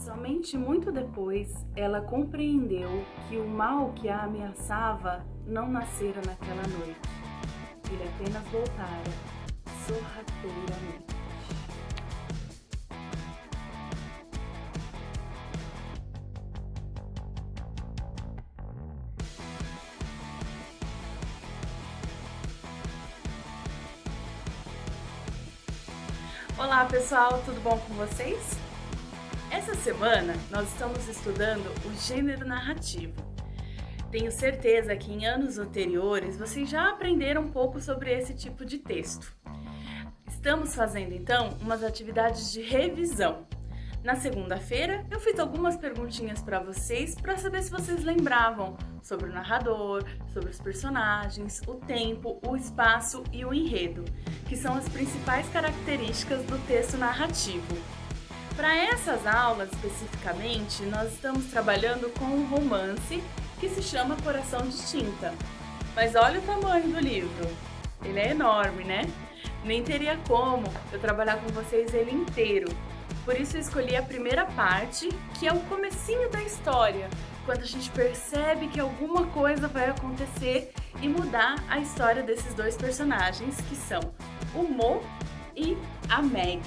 Somente muito depois ela compreendeu que o mal que a ameaçava não nascera naquela noite. Ele apenas voltara sorrateiramente. Olá pessoal, tudo bom com vocês? Essa semana nós estamos estudando o gênero narrativo. Tenho certeza que em anos anteriores vocês já aprenderam um pouco sobre esse tipo de texto. Estamos fazendo então umas atividades de revisão. Na segunda-feira eu fiz algumas perguntinhas para vocês para saber se vocês lembravam sobre o narrador, sobre os personagens, o tempo, o espaço e o enredo, que são as principais características do texto narrativo. Para essas aulas especificamente, nós estamos trabalhando com um romance que se chama Coração de Tinta. Mas olha o tamanho do livro, ele é enorme, né? Nem teria como eu trabalhar com vocês ele inteiro. Por isso eu escolhi a primeira parte, que é o comecinho da história, quando a gente percebe que alguma coisa vai acontecer e mudar a história desses dois personagens, que são o Mo e a Meg.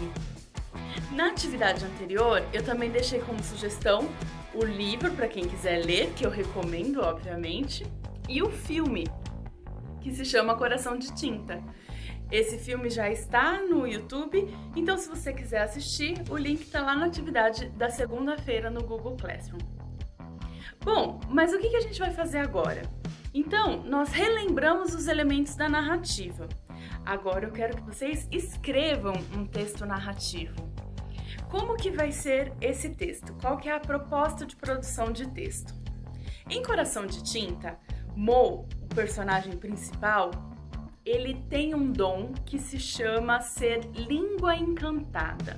Na atividade anterior, eu também deixei como sugestão o livro para quem quiser ler, que eu recomendo, obviamente, e o filme, que se chama Coração de Tinta. Esse filme já está no YouTube, então se você quiser assistir, o link está lá na atividade da segunda-feira no Google Classroom. Bom, mas o que a gente vai fazer agora? Então, nós relembramos os elementos da narrativa. Agora eu quero que vocês escrevam um texto narrativo. Como que vai ser esse texto? Qual que é a proposta de produção de texto? Em Coração de Tinta, Mo, o personagem principal, ele tem um dom que se chama ser língua encantada.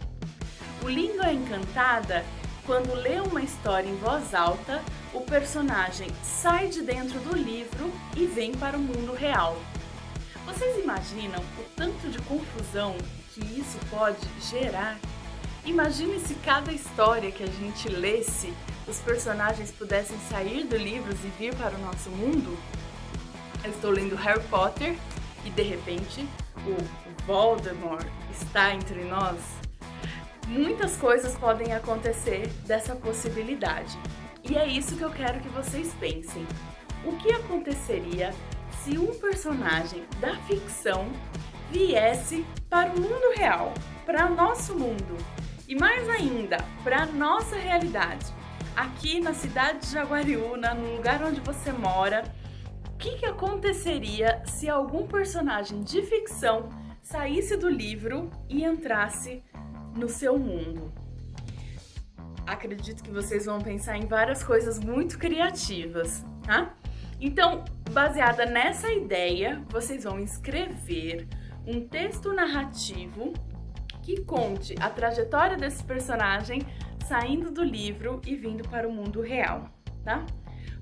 O língua encantada, quando lê uma história em voz alta, o personagem sai de dentro do livro e vem para o mundo real. Vocês imaginam o tanto de confusão que isso pode gerar? Imagine se cada história que a gente lesse, os personagens pudessem sair do livro e vir para o nosso mundo. Eu estou lendo Harry Potter e de repente o Voldemort está entre nós. Muitas coisas podem acontecer dessa possibilidade. E é isso que eu quero que vocês pensem. O que aconteceria se um personagem da ficção viesse para o mundo real, para o nosso mundo? E mais ainda, para a nossa realidade, aqui na cidade de Jaguariúna, no lugar onde você mora, o que aconteceria se algum personagem de ficção saísse do livro e entrasse no seu mundo? Acredito que vocês vão pensar em várias coisas muito criativas, tá? Então, baseada nessa ideia, vocês vão escrever um texto narrativo que conte a trajetória desse personagem saindo do livro e vindo para o mundo real, tá?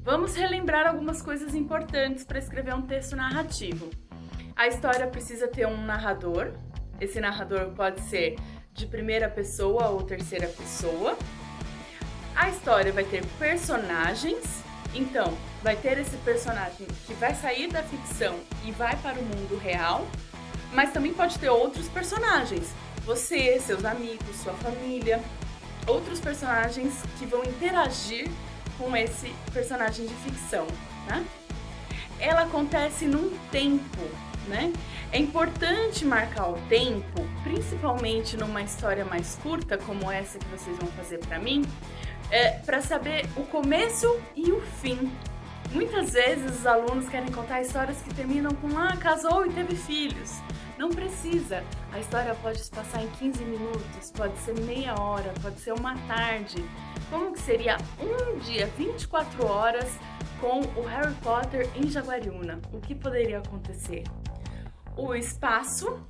Vamos relembrar algumas coisas importantes para escrever um texto narrativo. A história precisa ter um narrador. Esse narrador pode ser de primeira pessoa ou terceira pessoa. A história vai ter personagens. Então, vai ter esse personagem que vai sair da ficção e vai para o mundo real, mas também pode ter outros personagens. Você, seus amigos, sua família, outros personagens que vão interagir com esse personagem de ficção, tá? Ela acontece num tempo, né? É importante marcar o tempo, principalmente numa história mais curta, como essa que vocês vão fazer para mim, para saber o começo e o fim. Muitas vezes os alunos querem contar histórias que terminam com casou e teve filhos. Não precisa. A história pode se passar em 15 minutos, pode ser meia hora, pode ser uma tarde. Como que seria um dia, 24 horas, com o Harry Potter em Jaguariúna? O que poderia acontecer? O espaço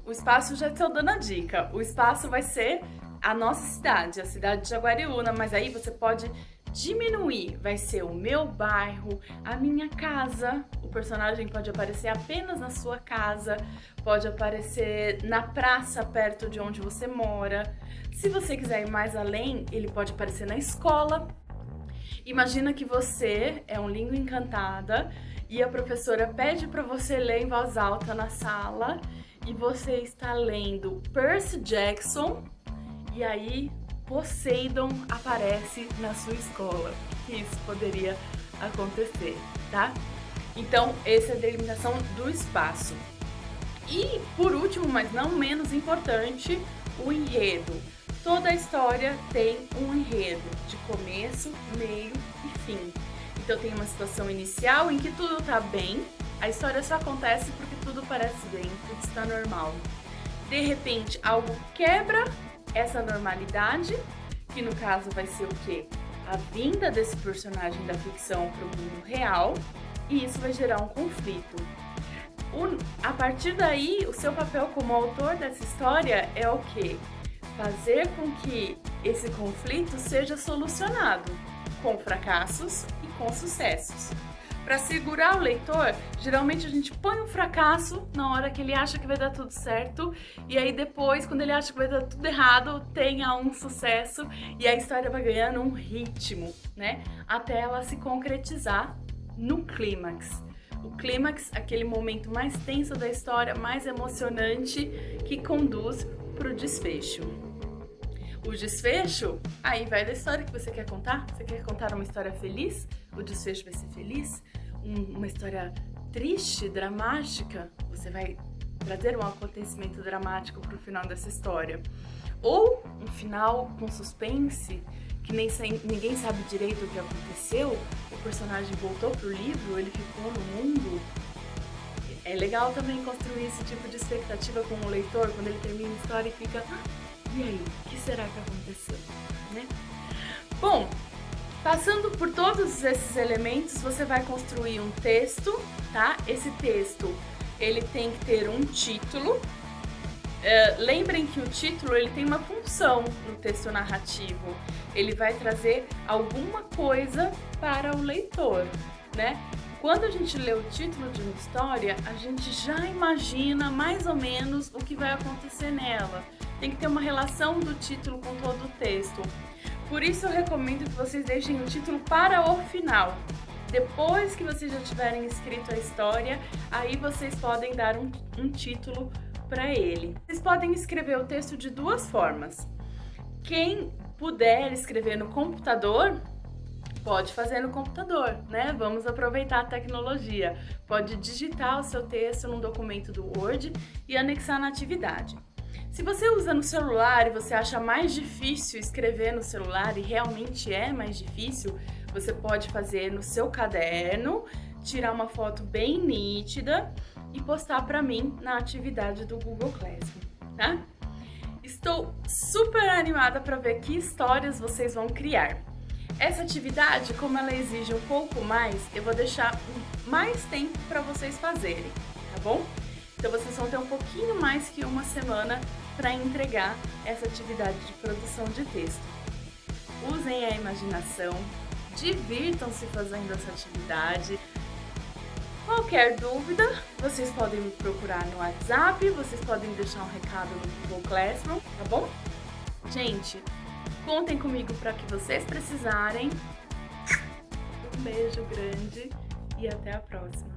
já estou dando a dica. O espaço vai ser a nossa cidade, a cidade de Jaguariúna, mas aí você pode diminuir. Vai ser o meu bairro, a minha casa, o personagem pode aparecer apenas na sua casa, pode aparecer na praça perto de onde você mora. Se você quiser ir mais além, ele pode aparecer na escola. Imagina que você é um língua encantada e a professora pede para você ler em voz alta na sala e você está lendo Percy Jackson e aí Poseidon aparece na sua escola. Que isso poderia acontecer, tá? Então, essa é a delimitação do espaço. E, por último, mas não menos importante, o enredo. Toda a história tem um enredo, de começo, meio e fim. Então, tem uma situação inicial em que tudo tá bem, a história só acontece porque tudo parece bem, tudo está normal. De repente, algo quebra essa normalidade, que no caso vai ser o quê? A vinda desse personagem da ficção para o mundo real, e isso vai gerar um conflito. A partir daí, o seu papel como autor dessa história é o quê? Fazer com que esse conflito seja solucionado com fracassos e com sucessos. Para segurar o leitor, geralmente a gente põe um fracasso na hora que ele acha que vai dar tudo certo, e aí depois, quando ele acha que vai dar tudo errado, tenha um sucesso e a história vai ganhando um ritmo, né? Até ela se concretizar no clímax. O clímax, aquele momento mais tenso da história, mais emocionante, que conduz para o desfecho. O desfecho, aí vai da história que você quer contar. Você quer contar uma história feliz? O desfecho vai ser feliz? Uma história triste, dramática? Você vai trazer um acontecimento dramático para o final dessa história. Ou um final com suspense, que ninguém sabe direito o que aconteceu, o personagem voltou pro livro, ele ficou no mundo. É legal também construir esse tipo de expectativa com o leitor, quando ele termina a história e fica... E aí, o que será que aconteceu, né? Bom, passando por todos esses elementos, você vai construir um texto, tá? Esse texto, ele tem que ter um título. Lembrem que o título, ele tem uma função no texto narrativo. Ele vai trazer alguma coisa para o leitor, né? Quando a gente lê o título de uma história, a gente já imagina mais ou menos o que vai acontecer nela. Tem que ter uma relação do título com todo o texto. Por isso eu recomendo que vocês deixem o título para o final. Depois que vocês já tiverem escrito a história, aí vocês podem dar um título para ele. Vocês podem escrever o texto de duas formas. Quem puder escrever no computador, pode fazer no computador, né? Vamos aproveitar a tecnologia. Pode digitar o seu texto num documento do Word e anexar na atividade. Se você usa no celular e você acha mais difícil escrever no celular, e realmente é mais difícil, você pode fazer no seu caderno, tirar uma foto bem nítida e postar para mim na atividade do Google Classroom, tá? Estou super animada para ver que histórias vocês vão criar. Essa atividade, como ela exige um pouco mais, eu vou deixar mais tempo para vocês fazerem, tá bom? Então vocês vão ter um pouquinho mais que uma semana para entregar essa atividade de produção de texto. Usem a imaginação, divirtam-se fazendo essa atividade. Qualquer dúvida, vocês podem me procurar no WhatsApp, vocês podem deixar um recado no Google Classroom, tá bom? Gente, contem comigo para que vocês precisarem. Um beijo grande e até a próxima.